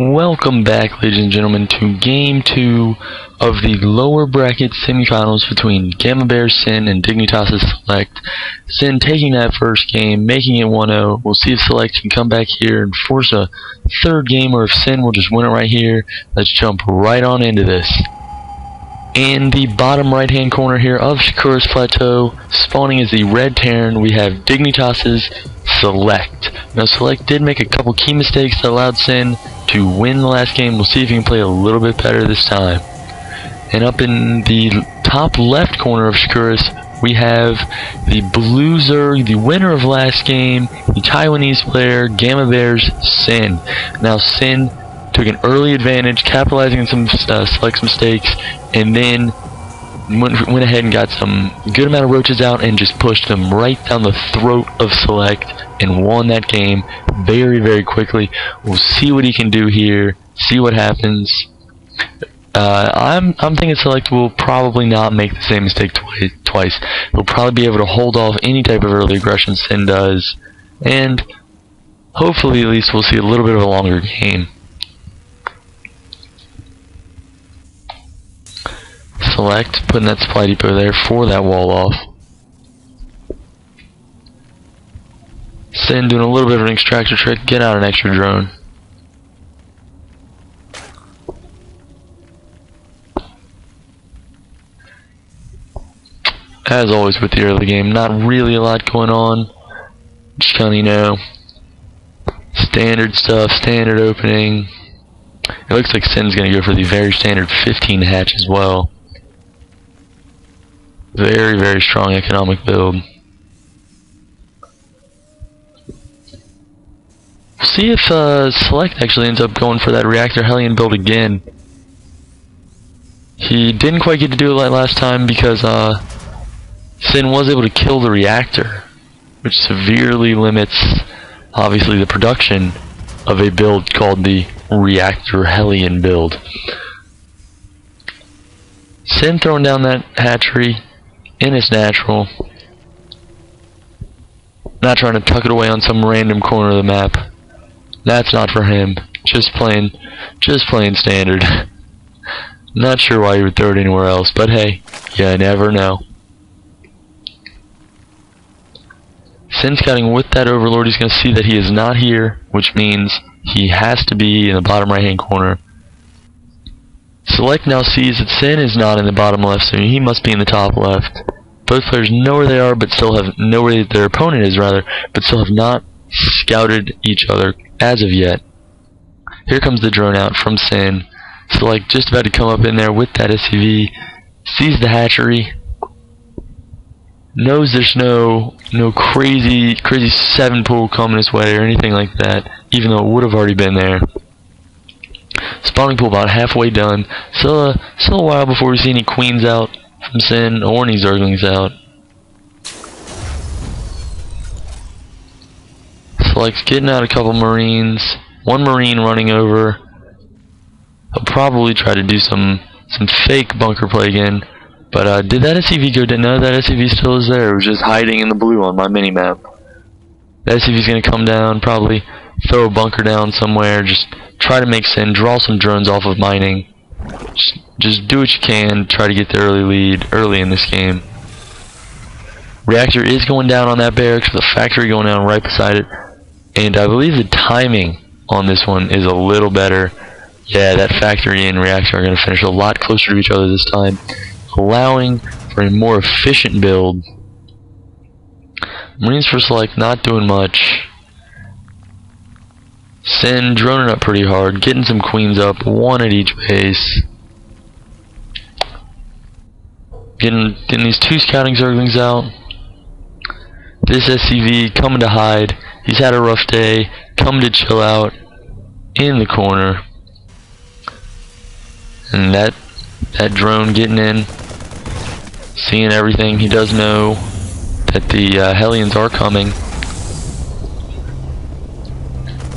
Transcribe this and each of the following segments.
Welcome back, ladies and gentlemen, to Game 2 of the lower bracket semifinals between Gamma Bears Sin and Dignitas dSeleCT. Sin taking that first game, making it 1-0. We'll see if dSeleCT can come back here and force a third game, or if Sin will just win it right here. Let's jump right on into this. In the bottom right hand corner here of Shakura's Plateau, spawning is the red Terran, we have Dignitas dSeleCT. Now dSeleCT did make a couple key mistakes that allowed Sin to win the last game. We'll see if he can play a little bit better this time. And up in the top left corner of Shakura's, we have the Loser, the winner of last game, the Taiwanese player, Gamma Bears Sin. Now Sin took an early advantage, capitalizing on some dSeleCT's mistakes, and then went ahead and got some good amount of roaches out and just pushed them right down the throat of dSeleCT and won that game very, very quickly. We'll see what he can do here, see what happens. I'm thinking dSeleCT will probably not make the same mistake twice. He'll probably be able to hold off any type of early aggression Sin does, and hopefully at least we'll see a little bit of a longer game. dSeleCT putting that supply depot there for that wall off. Sin doing a little bit of an extractor trick, get out an extra drone. As always with the early game, not really a lot going on. Just kind of, you know, standard stuff, standard opening. It looks like Sin's going to go for the very standard 15 hatch as well. Very, very strong economic build. See if dSeleCT actually ends up going for that Reactor Hellion build again. He didn't quite get to do it like last time because Sin was able to kill the reactor, which severely limits, obviously, the production of a build called the Reactor Hellion build. Sin throwing down that hatchery in its natural. Not trying to tuck it away on some random corner of the map. That's not for him. Just plain standard. Not sure why you would throw it anywhere else, but hey, you never know. Sin scouting with that Overlord, he's going to see that he is not here, which means he has to be in the bottom right hand corner. dSeleCT now sees that Sin is not in the bottom left, so he must be in the top left. Both players know where they are, but still know where their opponent is, rather, but still have not scouted each other as of yet. Here comes the drone out from Sin. dSeleCT just about to come up in there with that SCV, sees the hatchery, knows there's no crazy 7 pool coming his way or anything like that, even though it would have already been there. Spawning pool about halfway done. Still a while before we see any queens out from Sin or any zerglings out. dSeleCT's getting out a couple marines. One marine running over. He'll probably try to do some fake bunker play again. But did that SCV go down? No, that SCV still is there. It was just hiding in the blue on my mini-map. That SCV's going to come down, probably throw a bunker down somewhere, just try to make Sin, draw some drones off of mining. Just do what you can, try to get the early lead early in this game. Reactor is going down on that barracks, the factory going down right beside it. And I believe the timing on this one is a little better. Yeah, that factory and reactor are going to finish a lot closer to each other this time, allowing for a more efficient build. Marines for dSeleCT not doing much. Sin droning up pretty hard, getting some queens up, one at each base. Getting these 2 scouting zerglings out. This SCV coming to hide. He's had a rough day, coming to chill out in the corner. And that drone getting in, seeing everything. He does know that the Hellions are coming.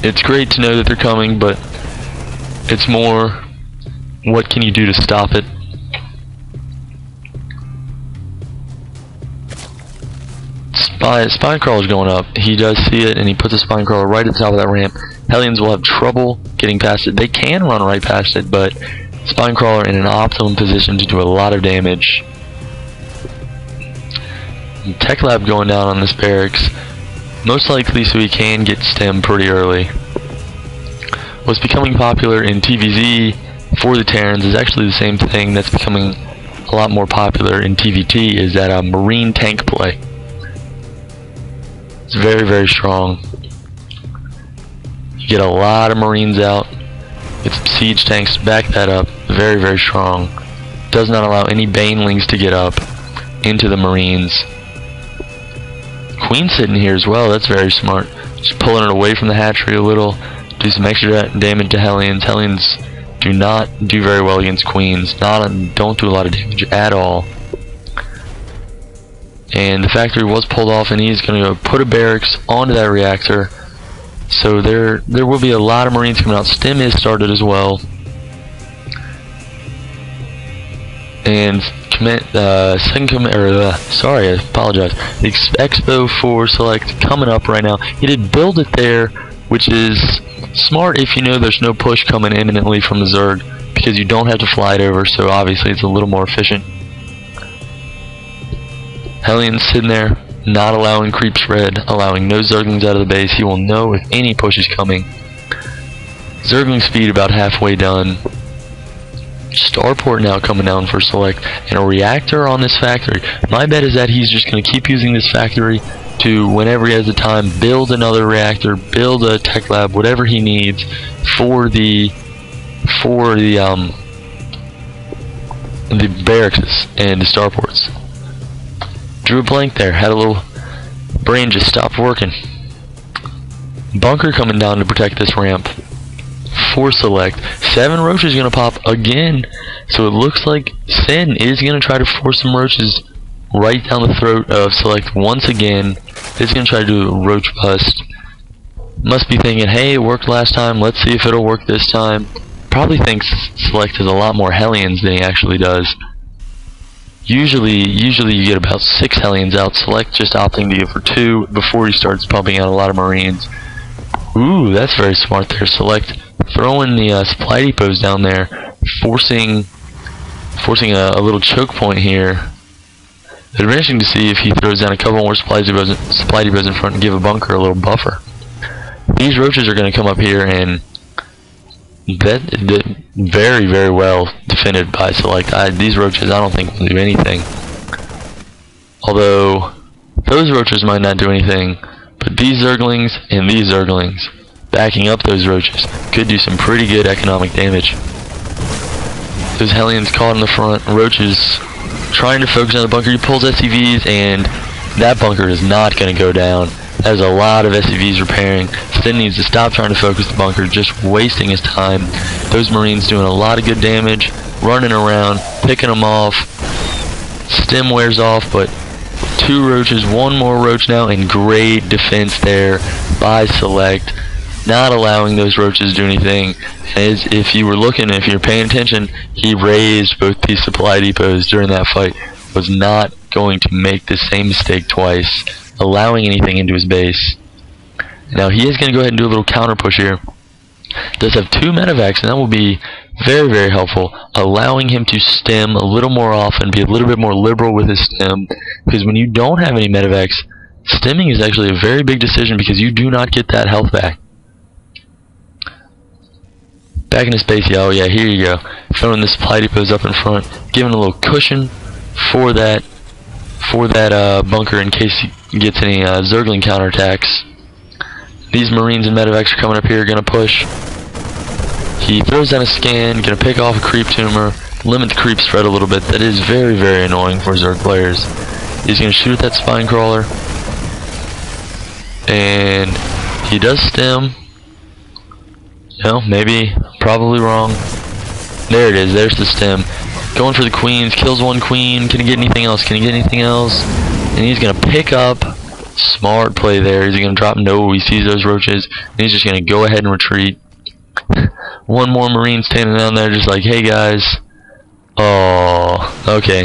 It's great to know that they're coming, but it's more, what can you do to stop it? Spine crawler's going up. He does see it, and he puts a spine crawler right at the top of that ramp. Hellions will have trouble getting past it. They can run right past it, but Spinecrawler in an optimum position to do a lot of damage. Tech Lab going down on this barracks, most likely so he can get stem pretty early. What's becoming popular in TVZ for the Terrans is actually the same thing that's becoming a lot more popular in TVT, is that marine tank play. It's very, very strong. You get a lot of marines out with siege tanks to back that up. Very, very strong. Does not allow any banelings to get up into the marines. Queen sitting here as well, that's very smart. Just pulling it away from the hatchery a little, do some extra damage to Hellions. Hellions do not do very well against Queens. Don't do a lot of damage at all. And the factory was pulled off, and he's going to go put a barracks onto that reactor. So there will be a lot of Marines coming out. Stem is started as well. And sorry, I apologize. The Expo for Select coming up right now. He did build it there, which is smart if you know there's no push coming imminently from the Zerg, because you don't have to fly it over, so obviously it's a little more efficient. Hellions sitting there, not allowing creep spread, allowing no Zerglings out of the base. He will know if any push is coming. Zergling speed about halfway done. Starport now coming down for Select, and a reactor on this factory. My bet is that he's just going to keep using this factory to, whenever he has the time, build another reactor, build a tech lab, whatever he needs for the barracks and the starports. Drew a blank there, had a little brain just stopped working. Bunker coming down to protect this ramp for Select. 7 roaches going to pop again, so it looks like Sin is going to try to force some roaches right down the throat of Select once again. He's going to try to do a roach bust. Must be thinking, hey, it worked last time, let's see if it'll work this time. Probably thinks Select has a lot more Hellions than he actually does. Usually you get about 6 Hellions out. Select just opting to go for 2 before he starts pumping out a lot of Marines. Ooh, that's very smart there. Select throwing the supply depots down there, forcing a little choke point here. It'll be interesting to see if he throws down a couple more supply depots in front and give a bunker a little buffer. These roaches are going to come up here, and that very, very well defended by Select. These roaches I don't think will do anything. Although those roaches might not do anything, but these Zerglings and these Zerglings backing up those roaches could do some pretty good economic damage. Those Hellions caught in the front, roaches trying to focus on the bunker. He pulls SCVs, and that bunker is not going to go down. There's a lot of SCVs repairing. Stin needs to stop trying to focus the bunker, just wasting his time. Those Marines doing a lot of good damage, running around, picking them off. Stim wears off, but 2 roaches, 1 more roach now, and great defense there by Select, not allowing those roaches to do anything. As if you were looking, if you're paying attention, he raised both these supply depots during that fight. Was not going to make the same mistake twice, allowing anything into his base. Now he is going to go ahead and do a little counter push here. Does have 2 medevacs, and that will be very, very helpful, allowing him to stem a little more often, be a little bit more liberal with his stem, because when you don't have any medevacs, stemming is actually a very big decision because you do not get that health back. Back in his base, yeah, oh yeah, here you go. Throwing the supply depots up in front, giving a little cushion for that bunker in case he gets any Zergling counterattacks. These Marines and medevacs are coming up here, gonna push. He throws down a scan, gonna pick off a creep tumor, limit the creep spread a little bit. That is very, very annoying for Zerg players. He's gonna shoot at that spine crawler, and he does stem. No, maybe, probably wrong. There it is, there's the stem. Going for the queens, kills 1 queen. Can he get anything else? Can he get anything else? And he's gonna pick up. Smart play there. Is he gonna drop? No, he sees those roaches, and he's just gonna go ahead and retreat. 1 more Marine standing down there just like, hey guys. Oh, okay.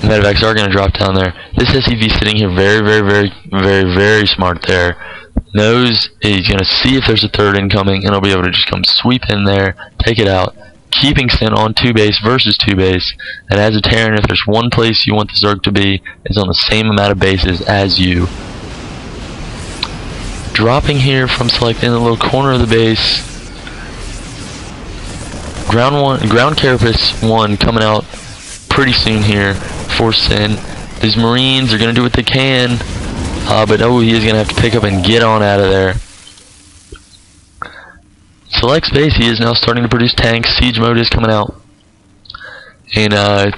Medevacs are gonna drop down there. This SCV sitting here very, very, very, very, very smart there. Knows he's going to see if there's a third incoming, and he'll be able to just come sweep in there, take it out, keeping Sin on 2 base versus 2 base. And as a Terran, if there's one place you want the Zerg to be, it's on the same amount of bases as you. Dropping here from Select in the little corner of the base. Ground Carapace 1 coming out pretty soon here for Sin. These Marines are going to do what they can, but oh, he is going to have to pick up and get on out of there. Select's base, he is now starting to produce tanks. Siege mode is coming out. And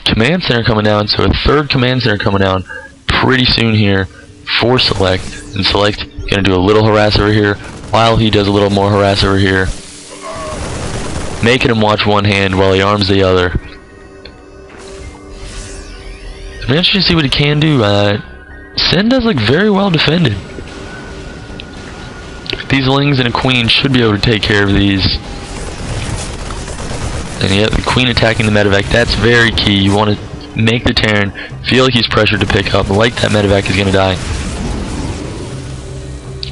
Command Center coming down, so a 3rd Command Center coming down pretty soon here for Select. And Select going to do a little harass over here, while he does a little more harass over here. Making him watch one hand while he arms the other. I'm interested to see what he can do. Sin does look very well defended. These Lings and a Queen should be able to take care of these. And yet, the Queen attacking the medevac, that's very key. You want to make the Terran feel like he's pressured to pick up, like that medevac is going to die.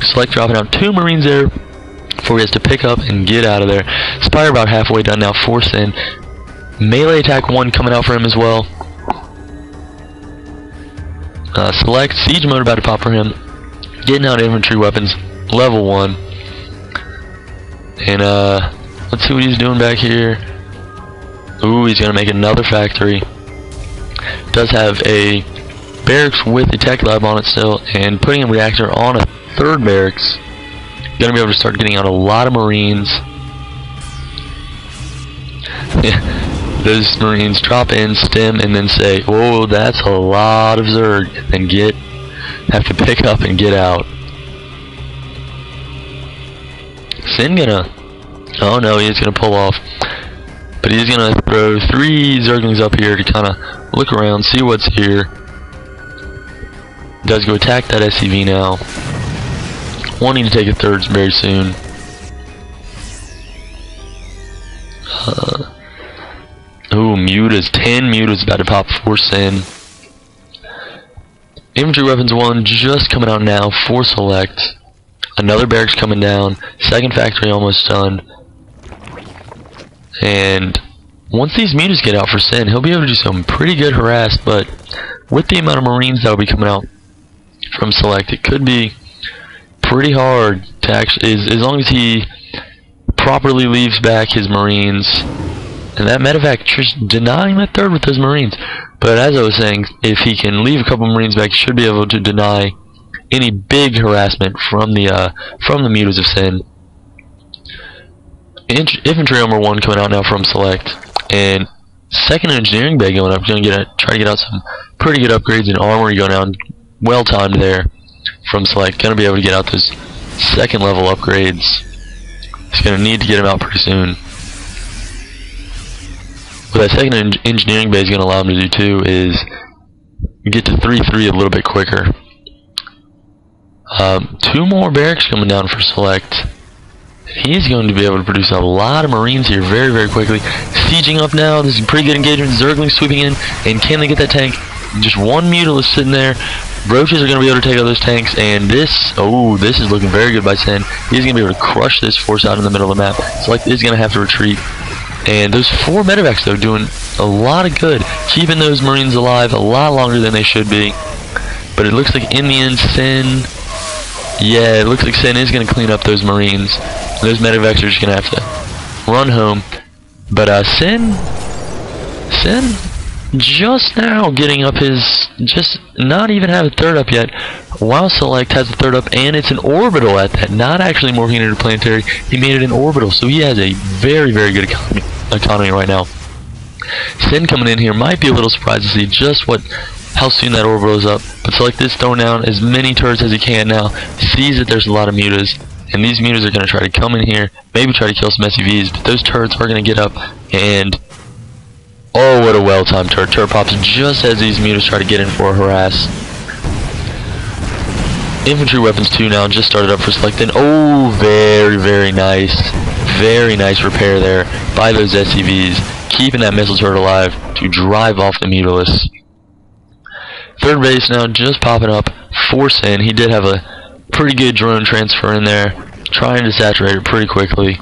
Select dropping out 2 Marines there before he has to pick up and get out of there. Spire about halfway done now for Sin. Melee attack 1 coming out for him as well. Select, Siege mode about to pop for him. Getting out infantry weapons, level 1. And let's see what he's doing back here. Ooh, he's gonna make another factory. Does have a barracks with a tech lab on it still, and putting a reactor on a 3rd barracks. Gonna be able to start getting out a lot of Marines. Yeah, those Marines drop in, stem, and then say, "Whoa, that's a lot of Zerg," and then have to pick up and get out. Sin gonna, oh no, he's gonna pull off, but he's gonna throw 3 Zerglings up here to kind of look around, see what's here. Does go attack that SCV now, wanting to take a 3rd very soon. Ooh, Mutas, 10 Mutas about to pop for Sin. Infantry weapons 1 just coming out now for Select. Another barracks coming down. 2nd factory almost done. And once these Mutas get out for Sin, he'll be able to do some pretty good harass, but with the amount of Marines that will be coming out from Select, it could be pretty hard to actually, as long as he properly leaves back his Marines. And that medevac just denying that 3rd with those Marines. But as I was saying, if he can leave a couple Marines back, he should be able to deny any big harassment from the Mutas of Sin. Infantry armor 1 coming out now from Select, and 2nd engineering bay going up. Going to try to get out some pretty good upgrades in armor going out. Well timed there from Select. Going to be able to get out those 2nd level upgrades. He's going to need to get them out pretty soon. What that 2nd engineering bay is going to allow him to do too is get to 3-3 a little bit quicker. 2 more barracks coming down for Select. He's going to be able to produce a lot of Marines here very, very quickly. Sieging up now. This is a pretty good engagement. Zerglings sweeping in. And can they get that tank? Just 1 Mutalist sitting there. Roaches are going to be able to take out those tanks. And this, oh, this is looking very good by Sin. He's going to be able to crush this force out in the middle of the map. Select is going to have to retreat. And those 4 medevacs, though, doing a lot of good. Keeping those Marines alive a lot longer than they should be. But it looks like in the end, Sin... Yeah, it looks like Sin is going to clean up those Marines. Those medevacs are just going to have to run home. But Sin just now getting up his, just not even have a 3rd up yet, while Select has a 3rd up, and it's an orbital at that, not actually morphing interplanetary. He made it an orbital, so he has a very, very good economy right now. Sin coming in here might be a little surprised to see just how soon that orbital is up, but Select is throwing down as many turrets as he can now. Sees that there's a lot of Mutas, and these Mutas are going to try to come in here, maybe try to kill some SCVs, but those turrets are going to get up, and oh, what a well-timed turret. Turret pops just as these Mutas try to get in for a harass. Infantry weapons 2 now just started up for Select, and oh, very, very nice. Very nice repair there by those SCVs, keeping that missile turret alive to drive off the Mutalists. 3rd base now just popping up for Sin. He did have a Pretty good drone transfer in there, trying to saturate it pretty quickly.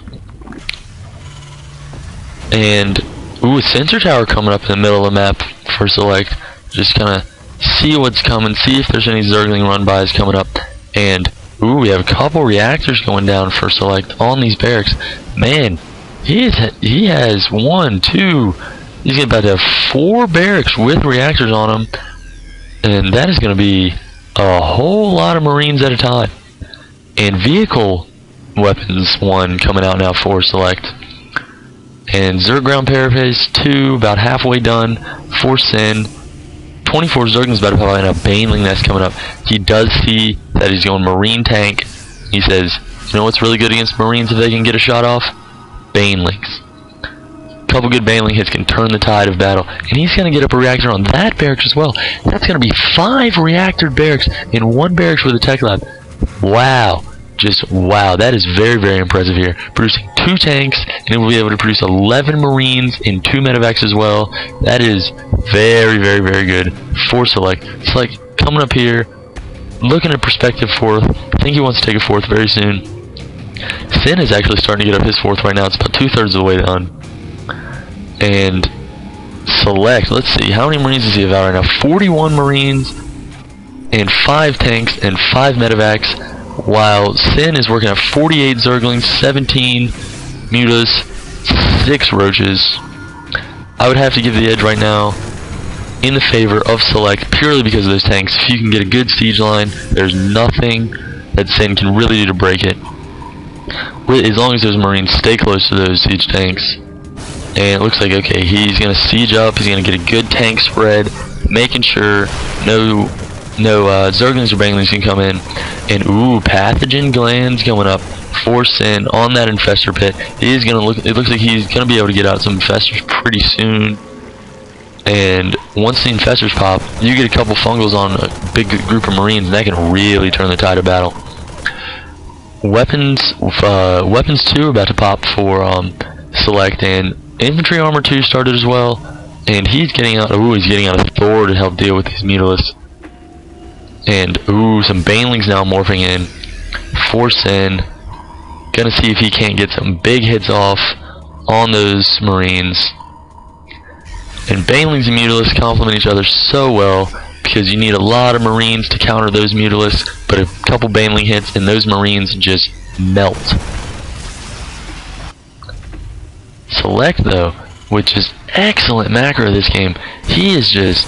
And ooh, a sensor tower coming up in the middle of the map for Select. Just kind of see what's coming, see if there's any Zergling run-bys coming up. And ooh, we have a couple reactors going down for Select on these barracks. Man, he has 1, 2, he's about to have 4 barracks with reactors on them. And that is going to be a whole lot of Marines at a time. And vehicle weapons 1 coming out now for Select. And Zerg ground paraphrase 2 about halfway done for Sin. 24 Zerglings about to pop out, and a Baneling that's coming up. He does see that he's going Marine tank. He says, you know what's really good against Marines if they can get a shot off? Banelings. A couple good Baneling hits can turn the tide of battle. And he's going to get up a reactor on that barracks as well. That's going to be 5 reactor barracks in 1 barracks with a tech lab. Wow. Just wow, that is very, very impressive here. Producing 2 tanks, and it will be able to produce 11 Marines in 2 medevacs as well. That is very, very, very good for Select. Select coming up here, looking at prospective 4th. I think he wants to take a 4th very soon. Sin is actually starting to get up his 4th right now. It's about 2/3 of the way done. And Select, let's see, how many Marines does he have out right now? 41 Marines, and 5 tanks, and 5 medevacs. While Sin is working at 48 Zerglings, 17 Mutas, 6 Roaches. I would have to give the edge right now in the favor of Select purely because of those tanks. If you can get a good siege line, there's nothing that Sin can really do to break it. As long as those Marines stay close to those siege tanks. And it looks like, okay, he's going to siege up, he's going to get a good tank spread, making sure no Zerglings or Banelings can come in. And ooh, pathogen glands going up for Sin on that infestor pit. It looks like he's gonna be able to get out some infestors pretty soon. And once the infestors pop, you get a couple fungals on a big group of Marines, and that can really turn the tide of battle. Weapons 2 about to pop for Select, and infantry armor 2 started as well. And he's getting out. Ooh, he's getting out a Thor to help deal with these Mutalisks. And ooh, some Banelings now morphing in for Sin. Gonna see if he can't get some big hits off on those Marines. And Banelings and Mutalisks complement each other so well because you need a lot of Marines to counter those Mutalisks, but a couple Baneling hits and those Marines just melt. Select though, with just excellent macro this game, he is just,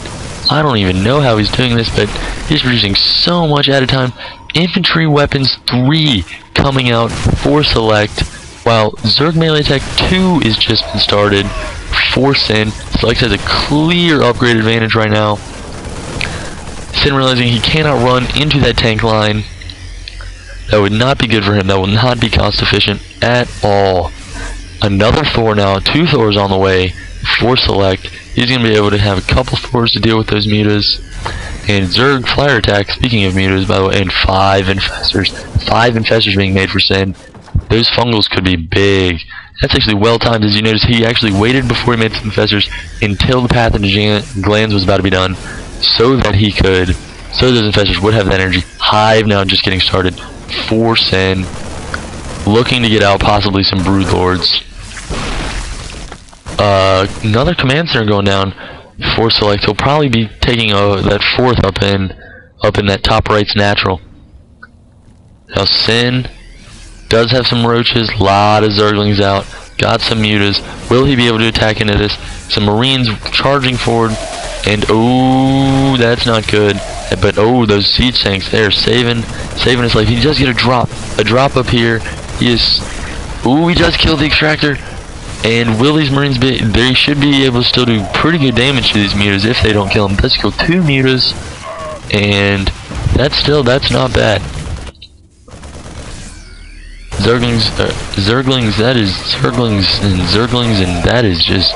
I don't even know how he's doing this, but he's producing so much at a time. Infantry weapons 3 coming out for Select, while Zerg Melee Tech 2 is just been started for Sin. Select has a clear upgrade advantage right now. Sin realizing he cannot run into that tank line. That would not be good for him. That will not be cost efficient at all. Another Thor now, 2 Thors on the way for Select. He's going to be able to have a couple Thors to deal with those Mutas. And Zerg Flyer Attack, speaking of Mutas, by the way, and 5 Infestors. 5 Infestors being made for Sin. Those fungals could be big. That's actually well timed, as you notice he actually waited before he made some Infestors until the pathogen glands was about to be done, so that he could, so those Infestors would have that energy. Hive now just getting started for Sin. Looking to get out possibly some Broodlords. Another command center going down for Select. He'll probably be taking that 4th up in that top right's natural. Now Sin does have some Roaches, lot of Zerglings out, got some Mutas. Will he be able to attack into this? Some Marines charging forward, and oh, that's not good. But oh, those siege tanks, they're saving his life. He does get a drop up here. He does kill the extractor. And will these Marines be, they should be able to still do pretty good damage to these Mutas if they don't kill them. Let's kill 2 Mutas, and that's not bad. Zerglings, that is Zerglings, and that is just,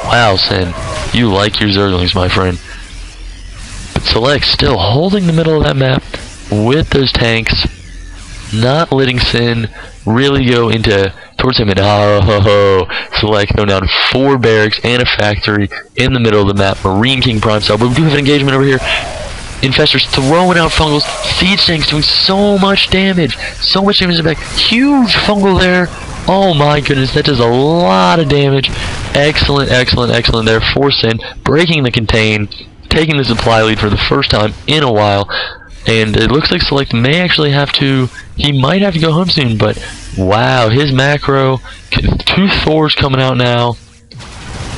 wow, Sin, you like your Zerglings, my friend. But Select still holding the middle of that map with those tanks, not letting Sin really go towards him, and Select going down 4 barracks and a factory in the middle of the map. Marine King Prime style, but we do have an engagement over here. Infestors throwing out fungals. Siege tanks doing so much damage. So much damage in the back. Huge fungal there. Oh my goodness, that does a lot of damage. Excellent, excellent, excellent there for Sin. Breaking the contain. Taking the supply lead for the first time in a while. And it looks like Select may actually have to... He might have to go home soon, but... Wow, his macro. 2 Thors coming out now.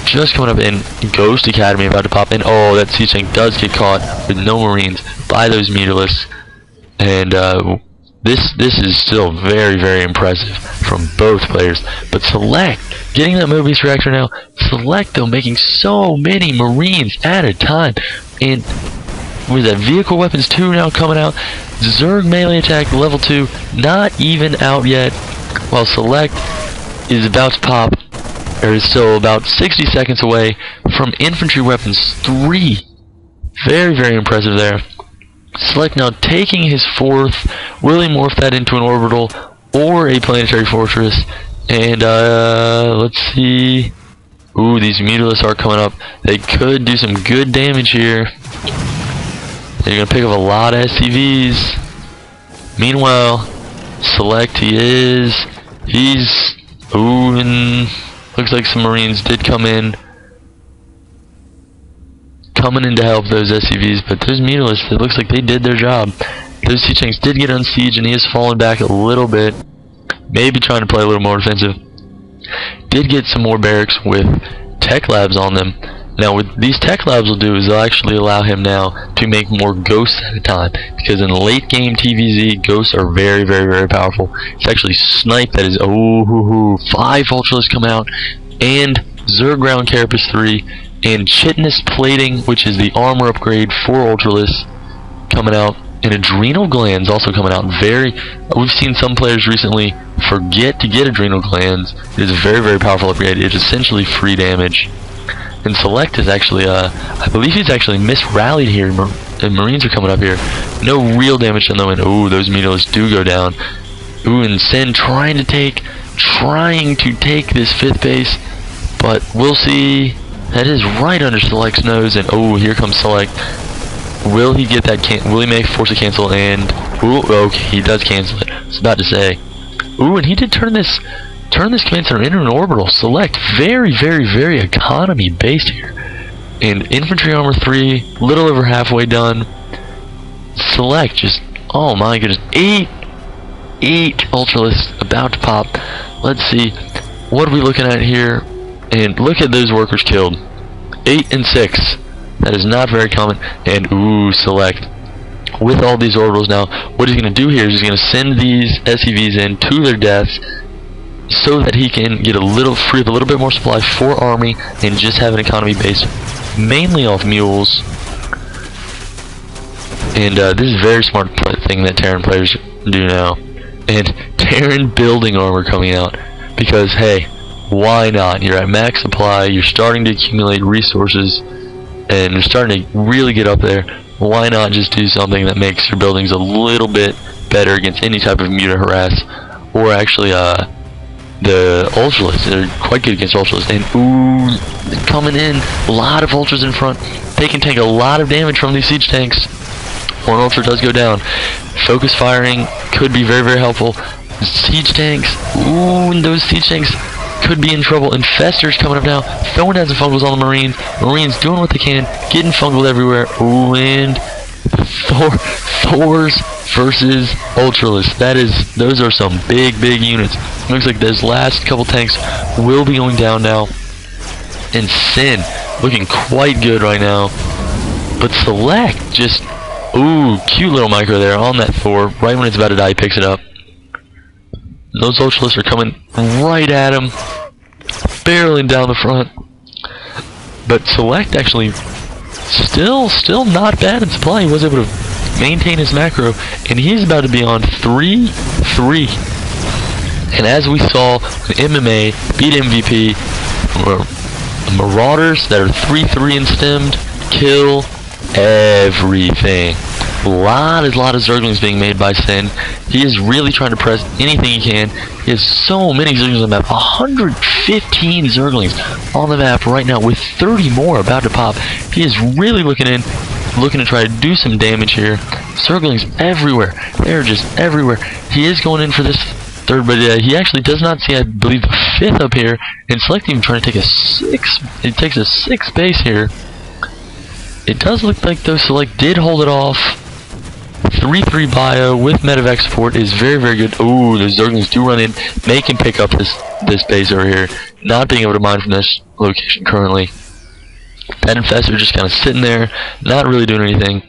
Just coming up in Ghost Academy about to pop in. Oh, that Siege tank does get caught with no Marines by those Mutalisks. And this is still very, very impressive from both players. But Select getting that Mobius reactor now. Select though making so many Marines at a time. And with that vehicle weapons 2 now coming out. Zerg melee attack level 2 not even out yet. While Select is about to pop. Or is still about 60 seconds away from infantry weapons 3. Very, very impressive there. Select now taking his 4th. Will he morph that into an orbital or a planetary fortress? And let's see. Ooh, these Mutalisks are coming up. They could do some good damage here. They're gonna pick up a lot of SCVs. Meanwhile, Select he's ooh, and looks like some Marines did coming in to help those SCVs, but those Mutalisks, it looks like they did their job. Those Siege tanks did get on siege, and he has fallen back a little bit. Maybe trying to play a little more defensive. Did get some more barracks with tech labs on them. Now, what these tech labs will do is they'll actually allow him now to make more ghosts at a time. Because in late game TVZ, ghosts are very, very, very powerful. It's actually snipe that is, 5 Ultralisks come out, and Zerg Ground Carapace 3, and Chitinous Plating, which is the armor upgrade for Ultralisks, coming out, and Adrenal Glands also coming out. We've seen some players recently forget to get Adrenal Glands. It is a very, very powerful upgrade. It's essentially free damage. And Select is actually, I believe he's actually misrallied here, and Marines are coming up here. No real damage to them, and ooh, those Mutalisks do go down. Ooh, and Sin trying to take this 5th base, but we'll see. That is right under Select's nose, and oh, here comes Select. Will he get that? Will he make force a cancel? And ooh, okay, he does cancel it. I was about to say. Ooh, and he did turn this command center into an orbital. Select very, very, very economy based here. And infantry armor 3, little over halfway done. Select just, oh my goodness, 8 Ultralisks about to pop. Let's see, what are we looking at here? And look at those workers killed. 8 and 6. That is not very common. And ooh, Select. With all these orbitals now, what he's going to do here is he's going to send these SCVs in to their deaths, so that he can get free up a little bit more supply for army and just have an economy based mainly off mules. And this is a very smart thing that Terran players do now. And Terran building armor coming out, because hey, why not? You're at max supply, you're starting to accumulate resources, and you're starting to really get up there. Why not just do something that makes your buildings a little bit better against any type of muta harass, or actually the Ultralisks. They're quite good against Ultralisks. And ooh, coming in, a lot of Ultras in front. They can take a lot of damage from these siege tanks. One Ultra does go down. Focus firing could be very, very helpful. Siege tanks, ooh, and those siege tanks could be in trouble. Infestors coming up now, throwing down some fungals on the Marines. Marines doing what they can, getting fungled everywhere. Ooh, and Thors versus Ultralisks. Those are some big, big units. Looks like those last couple tanks will be going down now. And Sin looking quite good right now. But Select just, ooh, cute little micro there on that Thor. Right when it's about to die, he picks it up. Those Ultralisks are coming right at him, barreling down the front. But Select actually still not bad in supply. He was able to maintain his macro, and he's about to be on 3-3. And as we saw, MMA beat MVP, Marauders that are 3-3 and stemmed kill everything. A lot of Zerglings being made by Sin. He is really trying to press anything he can. He has so many Zerglings on the map. 115 Zerglings on the map right now, with 30 more about to pop. He is really looking in. looking to try to do some damage here. Zerglings everywhere. They're just everywhere. He is going in for this third, but he actually does not see, I believe, the fifth up here. And Select even trying to take a six. It takes a sixth base here. It does look like, though, Select did hold it off. 3-3 bio with medevac support is very, very good. Ooh, the Zerglings do run in. They can pick up this base over here. Not being able to mine from this location currently. That Infestor just kind of sitting there, not really doing anything.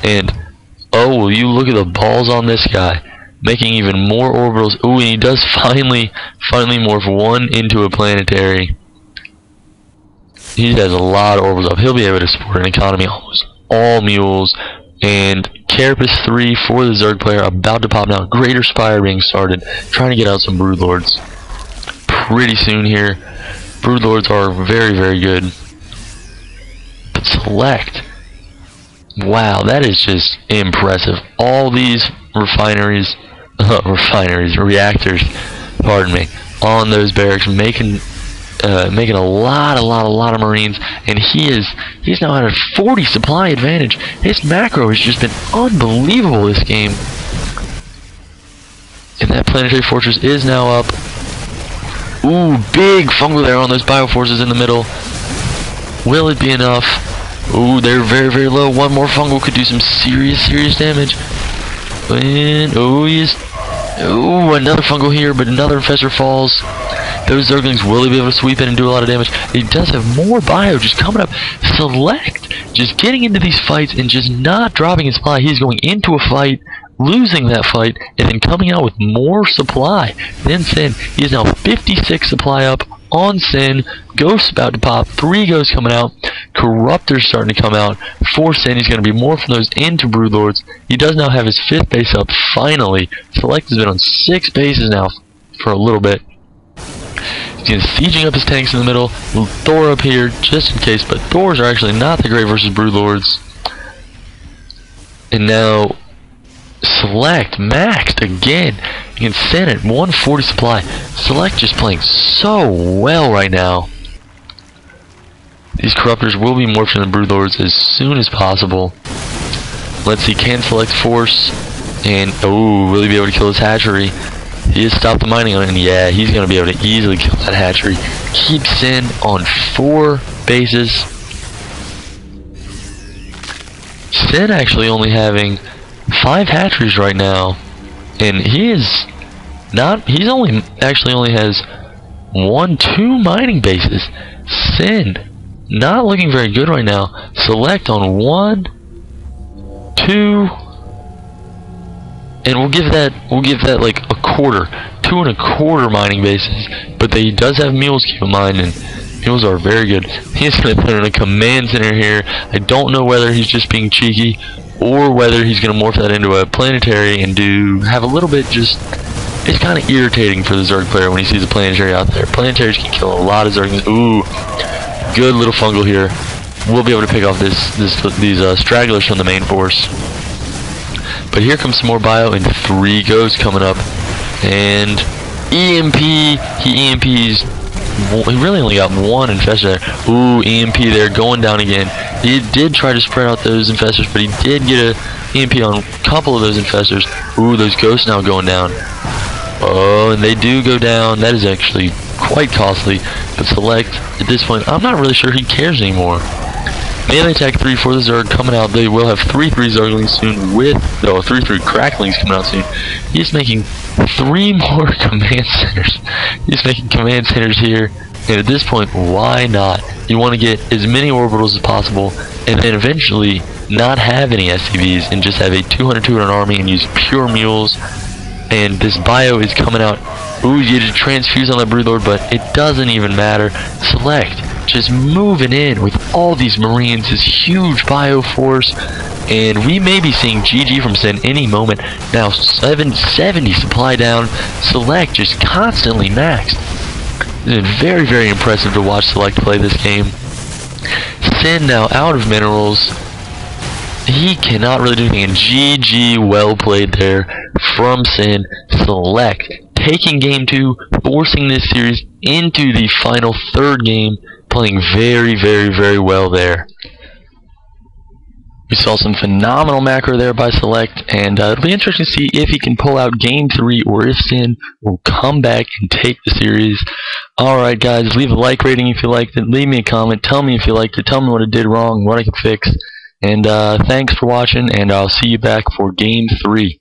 And, oh, will you look at the balls on this guy. Making even more orbitals. Ooh, and he does finally morph one into a planetary. He has a lot of orbitals up. He'll be able to support an economy almost all mules. And Carapace 3 for the Zerg player about to pop now. Greater Spire being started. Trying to get out some Broodlords pretty soon here. Broodlords are very, very good. But Select. Wow, that is just impressive. All these reactors, pardon me, on those barracks, making a lot of Marines, and he's now at a 40 supply advantage. His macro has just been unbelievable this game. And that planetary fortress is now up. Ooh, big fungal there on those bioforces in the middle. Will it be enough? Ooh, they're very, very low. One more fungal could do some serious damage. And oh yes. Ooh, another fungal here, but another infestor falls. Those Zerglings will be able to sweep in and do a lot of damage. He does have more bio just coming up. Select just getting into these fights and just not dropping his supply. He's going into a fight, losing that fight, and then coming out with more supply. Then Sin, he is now 56 supply up on Sin. Ghosts about to pop. 3 ghosts coming out. Corruptors starting to come out. For Sin, he's going to be more from those into Broodlords. He does now have his 5th base up, finally. Select has been on 6 bases now for a little bit. He's sieging up his tanks in the middle. Thor up here just in case, but Thors are actually not the great versus Broodlords. And now Select maxed again. You can send it 140 supply. Select just playing so well right now. These Corruptors will be morphed into Broodlords as soon as possible. Let's see, can Select force? And oh, will he be able to kill his hatchery? He has stopped the mining on it, and yeah, he's going to be able to easily kill that hatchery. Keeps Sin on 4 bases. Sin actually only having 5 hatcheries right now, and he's only has 2 mining bases. Sin not looking very good right now. Select on 1, 2, and we'll give that like a quarter, 2 1/4 mining bases. But he does have mules, keep in mind, and mules are very good. He's going to put in a command center here. I don't know whether he's just being cheeky or whether he's going to morph that into a planetary and have a little bit just. It's kind of irritating for the Zerg player when he sees a planetary out there. Planetaries can kill a lot of Zerglings. Ooh, good little fungal here. We'll be able to pick off these stragglers from the main force. But here comes some more bio and 3 ghosts coming up. And EMP, he EMPs. He really only got 1 infestor there. Ooh, EMP there, going down again. He did try to spread out those infestors, but he did get a EMP on a couple of those infestors. Ooh, those ghosts now going down. Oh, and they do go down. That is actually quite costly. But Select, at this point, I'm not really sure he cares anymore. Melee attack 3 for the Zerg coming out. They will have 3-3 Zerglings soon with 3-3 Cracklings coming out soon. He's making 3 more command centers. He's making command centers here. And at this point, why not? You want to get as many orbitals as possible, and then eventually not have any SCVs and just have a 200-200 army and use pure mules. And this bio is coming out. Ooh, you did transfuse on that Broodlord, but it doesn't even matter. Select just moving in with all these Marines, this huge bio force, and we may be seeing GG from Sin any moment. Now 770 supply down. Select just constantly maxed. It's very, very impressive to watch Select play this game. Sin now out of minerals. He cannot really do anything, and GG, well played there from Sin. Select taking game 2, forcing this series into the final 3rd game, playing very, very, very well there. We saw some phenomenal macro there by Select, and it'll be interesting to see if he can pull out Game 3 or if Sin will come back and take the series. Alright guys, leave a like rating if you liked it, leave me a comment, tell me if you liked it, tell me what I did wrong, what I can fix, and thanks for watching, and I'll see you back for Game 3.